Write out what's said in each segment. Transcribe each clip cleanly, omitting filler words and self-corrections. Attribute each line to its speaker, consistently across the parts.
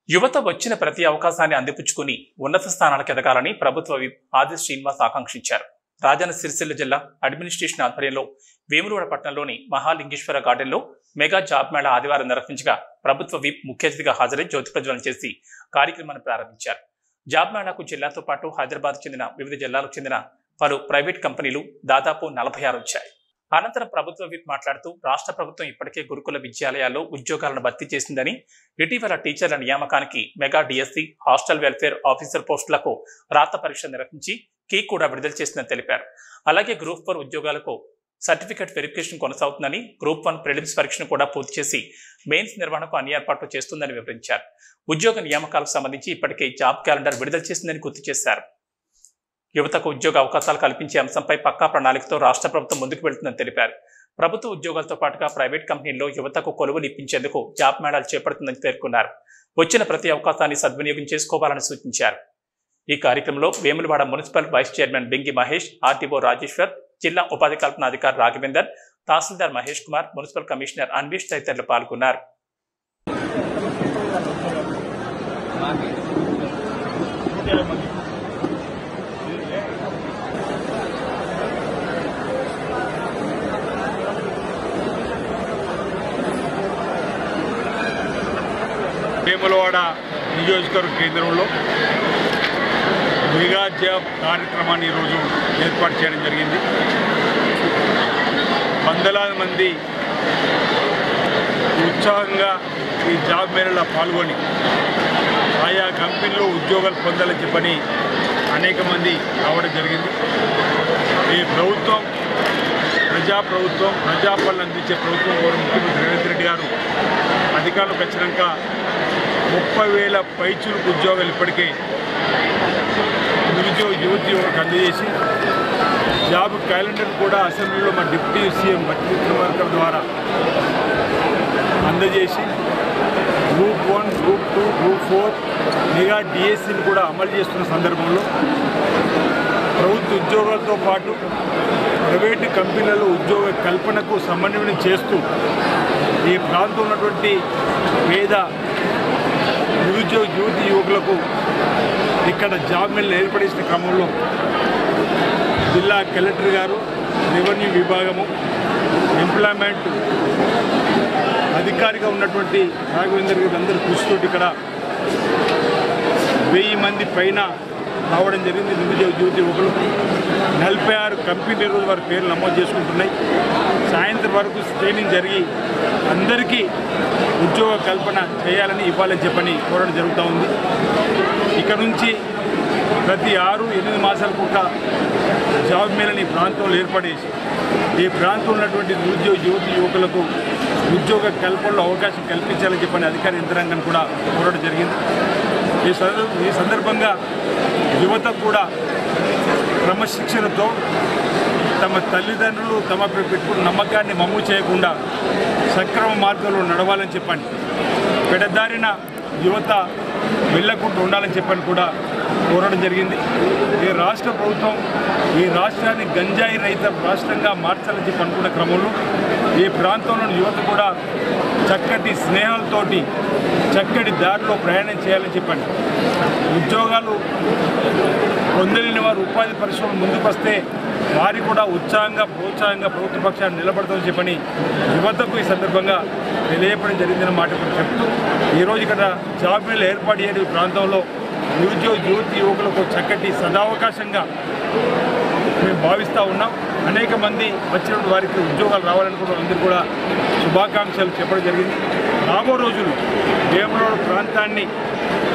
Speaker 1: యువత వచ్చిన ప్రతి అవకాశాన్ని అందిపుచ్చుకుని ఉన్నత స్థానాలకు ఎదగాలని ప్రభుత్వ విప్ ఆది శ్రీనివాస్ ఆకాంక్షించారు. రాజన్న సిరిసిల్ల జిల్లా అడ్మినిస్ట్రేషన్ ఆధ్వర్యంలో వేములవాడ పట్టణంలోని మహాలింగేశ్వర గార్డెన్లో మెగా జాబ్ మేళా ఆదివారం నిర్వహించగా ప్రభుత్వ విప్ ముఖ్య అతిథిగా హాజరై జ్యోతి ప్రజ్వలన చేసి కార్యక్రమాన్ని ప్రారంభించారు. జాబ్ మేళాకు జిల్లాతో పాటు హైదరాబాద్ చెందిన వివిధ జిల్లాలకు చెందిన పలు ప్రైవేట్ కంపెనీలు దాదాపు 46 వచ్చాయి. అనంతరం ప్రభుత్వ విప్ మాట్లాడుతూ రాష్ట్ర ప్రభుత్వం ఇప్పటికే గురుకుల విద్యాలయాల్లో ఉద్యోగాలను భర్తీ చేసిందని, ఇటీవల టీచర్ల నియామకానికి mega DSC, hostel welfare officer పోస్టులకు రాత పరీక్ష నిర్వహించి కీ కూడా విడుదల చేసిందని తెలిపారు. అలాగే గ్రూప్ 4 ఉద్యోగాలకు సర్టిఫికేట్ వెరిఫికేషన్ కొనసాగుతుందని, గ్రూప్ 1 ప్రిలిమ్స్ పరీక్షను కూడా పూర్తి చేసి మెయిన్స్ నిర్వహణకు అన్ని ఏర్పాట్లు చేస్తుందని వివరించారు. ఉద్యోగ నియామకాలకు సంబంధించి ఇప్పటికే జాబ్ క్యాలెండర్ విడుదల చేసిందని గుర్తు చేశారు. యువతకు ఉద్యోగ అవకాశాలు కల్పించే అంశంపై పక్కా ప్రణాళికతో రాష్ట్ర ప్రభుత్వం ముందుకు వెళ్తుందని తెలిపారు. ప్రభుత్వ ఉద్యోగాలతో పాటుగా ప్రైవేట్ కంపెనీల్లో యువతకు కొలువులు ఇప్పించేందుకు జాబ్ మేళాలు చేపడుతుందని పేర్కొన్నారు. వచ్చిన ప్రతి అవకాశాన్ని సద్వినియోగం చేసుకోవాలని సూచించారు. ఈ కార్యక్రమంలో Vemulawada municipal vice chairman Bengi Mahesh, RTO Rajeshwar, జిల్లా ఉపాధి కల్పన అధికారి రాఘవేందర్, తహసీల్దార్ మహేష్ కుమార్, మున్సిపల్ కమిషనర్ అన్వేష్ తదితరులు పాల్గొన్నారు.
Speaker 2: వేములవాడ నియోజకవర్గ కేంద్రంలో మెగా జాబ్ కార్యక్రమాన్ని ఈరోజు ఏర్పాటు చేయడం జరిగింది. వందలాది మంది ఉత్సాహంగా ఈ జాబ్ మేళలో పాల్గొని ఆయా కంపెనీలో ఉద్యోగాలు పొందాలని చెప్పని అనేక మంది రావడం జరిగింది. ఈ ప్రభుత్వం ప్రజాపాలన అందించే ప్రభుత్వం ముఖ్యమంత్రి రేవంత్ రెడ్డి గారు అధికారంలోకి వచ్చినాక 30,000 పైచులకు ఉద్యోగాలు ఇప్పటికే నిరుద్యోగ యువతకు అందజేసి జాబ్ క్యాలెండర్ కూడా అసెంబ్లీలో మా డిప్యూటీ సీఎం బట్టి విక్రమార్క ద్వారా అందజేసి గ్రూప్ 1, గ్రూప్ 2, గ్రూప్ 4 మెగా డిఎస్సిని కూడా అమలు చేస్తున్న సందర్భంలో ప్రభుత్వ ఉద్యోగాలతో పాటు ప్రైవేటు కంపెనీలలో ఉద్యోగ కల్పనకు సమన్వయం చేస్తూ ఈ ప్రాంతంలో ఉన్నటువంటి పేద నిరుద్యోగ యువకులకు ఇక్కడ జాబ్ మేళా ఏర్పడేసిన క్రమంలో జిల్లా కలెక్టర్ గారు, రెవెన్యూ విభాగము, ఎంప్లాయ్మెంట్ అధికారిగా ఉన్నటువంటి రాఘవేందర్ గారు అందరూ కృషితోటి ఇక్కడ 1000 మంది పైన రావడం జరిగింది. నిరుద్యోగ యువకులు 46 కంపెనీల రోజు వారి పేర్లు నమోదు చేసుకుంటున్నాయి. సాయంత్రం వరకు ట్రైనింగ్ జరిగి అందరికీ ఉద్యోగ కల్పన చేయాలని ఇవ్వాలని చెప్పని కోరడం జరుగుతూ ఉంది. ఇక్కడ నుంచి ప్రతి 6-8 మాసాలకు ఒక జాబ్ మేళని ప్రాంతంలో ఏర్పడేసి ఈ ప్రాంతంలో ఉన్నటువంటి నిరుద్యోగ యువకులకు ఉద్యోగ కల్పనలో అవకాశం కల్పించాలని చెప్పని అధికార యంత్రాంగాన్ని కూడా కోరడం జరిగింది. ఈ సందర్భంగా యువత కూడా క్రమశిక్షణతో తమ తల్లిదండ్రులు తమపై పెట్టుకున్న నమ్మకాన్ని మమ్ము చేయకుండా సక్రమ మార్గంలో నడవాలని చెప్పండి, పెడదారిన యువత వెళ్ళకుండా ఉండాలని చెప్పని కూడా కోరడం జరిగింది. ఈ రాష్ట్ర ప్రభుత్వం ఈ రాష్ట్రాన్ని గంజాయి రహిత రాష్ట్రంగా మార్చాలని చెప్పి అనుకున్న క్రమంలో ఈ ప్రాంతంలోని యువత కూడా చక్కటి స్నేహాలతోటి చక్కటి దారిలో ప్రయాణం చేయాలని చెప్పండి. ఉద్యోగాలు పొందలేని వారు ఉపాధి పరిశ్రమలు ముందుకు వస్తే వారి కూడా ప్రోత్సాహంగా ప్రభుత్వ పక్షాన్ని నిలబడతామని చెప్పని యువతకు ఈ సందర్భంగా తెలియపడం జరిగిందన్న మాట కూడా చెప్తూ ఈరోజు ఇక్కడ జాబ్ మేళా ఏర్పాటు చేయడం ప్రాంతంలో నిరుద్యోగ యువకులకు చక్కటి సదావకాశంగా మేము భావిస్తూ ఉన్నాం. అనేక మంది వచ్చినటువంటి వారికి ఉద్యోగాలు రావాలనుకున్న అందరూ కూడా శుభాకాంక్షలు చెప్పడం జరిగింది. రాబో రోజుల్లో వేములవాడ ప్రాంతాన్ని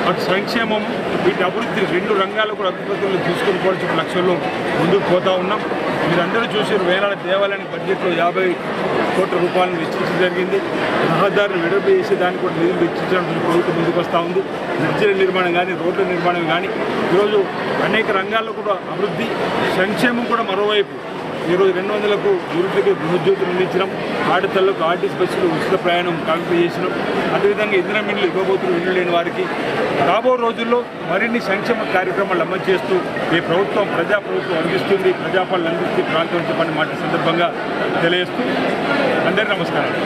Speaker 2: అటు సంక్షేమం వీటి అభివృద్ధి 2 రంగాలు కూడా అభివృద్ధిలో తీసుకొని పోవాల్సిన లక్ష్యంలో ముందుకు పోతూ ఉన్నాం. మీరందరూ చూసారు, వేలాడ దేవాలయానికి బడ్జెట్లో 50 కోట్ల రూపాయలను వెచ్చించడం జరిగింది. రహదారులు వెడల్పు చేసి దానికి కూడా నిధులు వెచ్చించడానికి ప్రభుత్వం ముందుకు వస్తూ ఉంది. బ్రిడ్జిల నిర్మాణం కానీ, రోడ్ల నిర్మాణం కానీ ఈరోజు అనేక రంగాల్లో కూడా అభివృద్ధి, సంక్షేమం కూడా మరోవైపు ఈరోజు 200లకు నిరుద్యోగ గృహజ్యోతులు అందించడం, ఆడతల్లకు ఆర్టీసీ బస్సులు ఉచిత ప్రయాణం కాల్పి చేసినాం. అదేవిధంగా ఇంధన మిల్లు ఇవ్వబోతున్న ఇల్లు లేని వారికి రాబో రోజుల్లో మరిన్ని సంక్షేమ కార్యక్రమాలు అమలు చేస్తూ ఈ ప్రజాప్రభుత్వం అందిస్తుంది, ప్రజాపాలన అందిస్తుంది ప్రాంతం చెప్పని మాట సందర్భంగా తెలియజేస్తూ అందరికీ నమస్కారం.